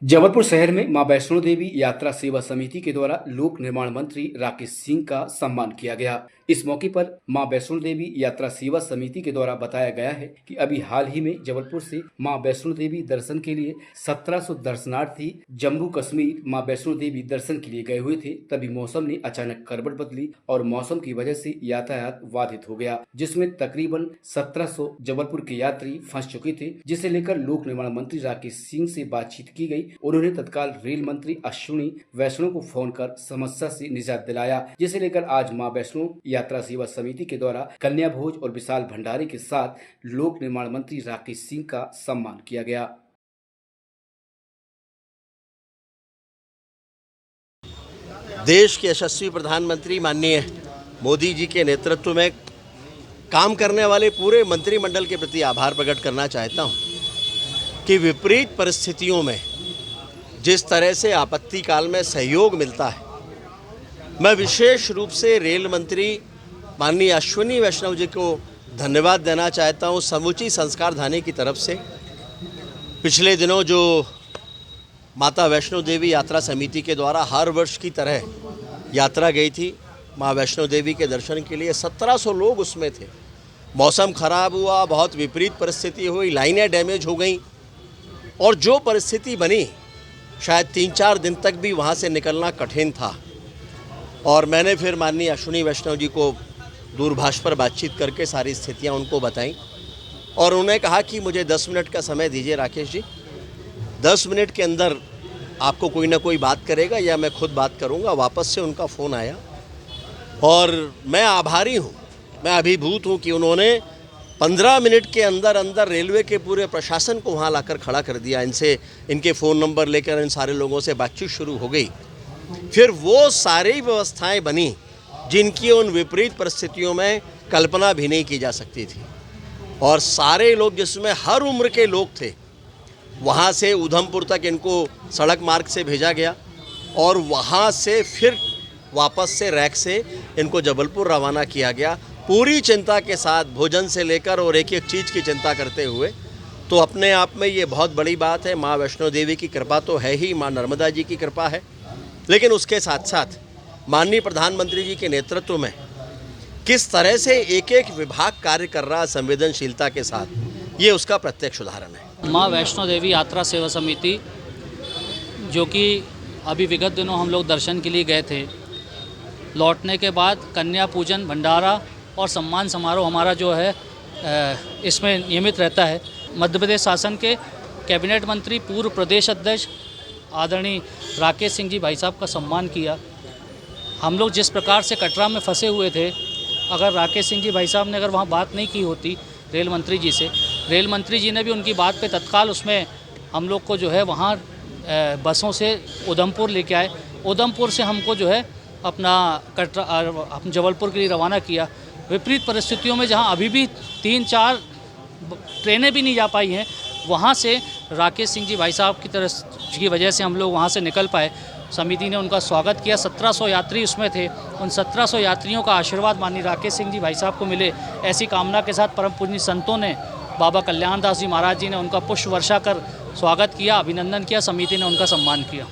जबलपुर शहर में मां वैष्णो देवी यात्रा सेवा समिति के द्वारा लोक निर्माण मंत्री राकेश सिंह का सम्मान किया गया। इस मौके पर मां वैष्णो देवी यात्रा सेवा समिति के द्वारा बताया गया है कि अभी हाल ही में जबलपुर से मां वैष्णो देवी दर्शन के लिए 1700 दर्शनार्थी जम्मू कश्मीर मां वैष्णो देवी दर्शन के लिए गए हुए थे। तभी मौसम ने अचानक करवट बदली और मौसम की वजह से यातायात बाधित हो गया, जिसमें तकरीबन 1700 जबलपुर के यात्री फंस चुके थे, जिसे लेकर लोक निर्माण मंत्री राकेश सिंह से बातचीत की गई। उन्होंने तत्काल रेल मंत्री अश्विनी वैष्णव को फोन कर समस्या से निजात दिलाया, जिसे लेकर आज मां वैष्णो यात्रा सेवा समिति के द्वारा कन्या भोज और विशाल भंडारे के साथ लोक निर्माण मंत्री राकेश सिंह का सम्मान किया गया। देश के यशस्वी प्रधानमंत्री माननीय मोदी जी के नेतृत्व में काम करने वाले पूरे मंत्रिमंडल के प्रति आभार प्रकट करना चाहता हूं कि विपरीत परिस्थितियों में जिस तरह से आपत्ति काल में सहयोग मिलता है, मैं विशेष रूप से रेल मंत्री माननीय अश्विनी वैष्णव जी को धन्यवाद देना चाहता हूं समूची संस्कार धानी की तरफ से। पिछले दिनों जो माता वैष्णो देवी यात्रा समिति के द्वारा हर वर्ष की तरह यात्रा गई थी मां वैष्णो देवी के दर्शन के लिए, 1700 लोग उसमें थे। मौसम खराब हुआ, बहुत विपरीत परिस्थिति हुई, लाइनें डैमेज हो गई और जो परिस्थिति बनी शायद 3-4 दिन तक भी वहाँ से निकलना कठिन था। और मैंने फिर माननीय अश्विनी वैष्णव जी को दूरभाष पर बातचीत करके सारी स्थितियाँ उनको बताई और उन्हें कहा कि मुझे 10 मिनट का समय दीजिए राकेश जी, 10 मिनट के अंदर आपको कोई ना कोई बात करेगा या मैं खुद बात करूँगा। वापस से उनका फ़ोन आया और मैं आभारी हूँ, मैं अभिभूत हूँ कि उन्होंने 15 मिनट के अंदर अंदर रेलवे के पूरे प्रशासन को वहाँ लाकर खड़ा कर दिया। इनके फ़ोन नंबर लेकर इन सारे लोगों से बातचीत शुरू हो गई। फिर वो सारी व्यवस्थाएं बनी जिनकी उन विपरीत परिस्थितियों में कल्पना भी नहीं की जा सकती थी और सारे लोग, जिसमें हर उम्र के लोग थे, वहाँ से उधमपुर तक इनको सड़क मार्ग से भेजा गया और वहाँ से फिर वापस से रैक से इनको जबलपुर रवाना किया गया, पूरी चिंता के साथ, भोजन से लेकर और एक एक चीज़ की चिंता करते हुए। तो अपने आप में ये बहुत बड़ी बात है। माँ वैष्णो देवी की कृपा तो है ही, माँ नर्मदा जी की कृपा है, लेकिन उसके साथ साथ माननीय प्रधानमंत्री जी के नेतृत्व में किस तरह से एक एक विभाग कार्य कर रहा संवेदनशीलता के साथ, ये उसका प्रत्यक्ष उदाहरण है। माँ वैष्णो देवी यात्रा सेवा समिति, जो कि अभी विगत दिनों हम लोग दर्शन के लिए गए थे, लौटने के बाद कन्या पूजन, भंडारा और सम्मान समारोह हमारा जो है इसमें नियमित रहता है। मध्य प्रदेश शासन के कैबिनेट मंत्री पूर्व प्रदेश अध्यक्ष आदरणीय राकेश सिंह जी भाई साहब का सम्मान किया। हम लोग जिस प्रकार से कटरा में फंसे हुए थे, अगर राकेश सिंह जी भाई साहब ने अगर वहाँ बात नहीं की होती रेल मंत्री जी से, रेल मंत्री जी ने भी उनकी बात पे तत्काल उसमें हम लोग को जो है वहाँ बसों से उधमपुर लेके आए। उधमपुर से हमको जो है अपना कटरा हम जबलपुर के लिए रवाना किया। विपरीत परिस्थितियों में जहाँ अभी भी 3-4 ट्रेनें भी नहीं जा पाई हैं, वहाँ से राकेश सिंह जी भाई साहब की वजह से हम लोग वहाँ से निकल पाए। समिति ने उनका स्वागत किया। 1700 यात्री उसमें थे। उन 1700 यात्रियों का आशीर्वाद माननीय राकेश सिंह जी भाई साहब को मिले, ऐसी कामना के साथ परम पूजनीय संतों ने, बाबा कल्याण दास जी महाराज जी ने उनका पुष्प वर्षा कर स्वागत किया, अभिनंदन किया। समिति ने उनका सम्मान किया।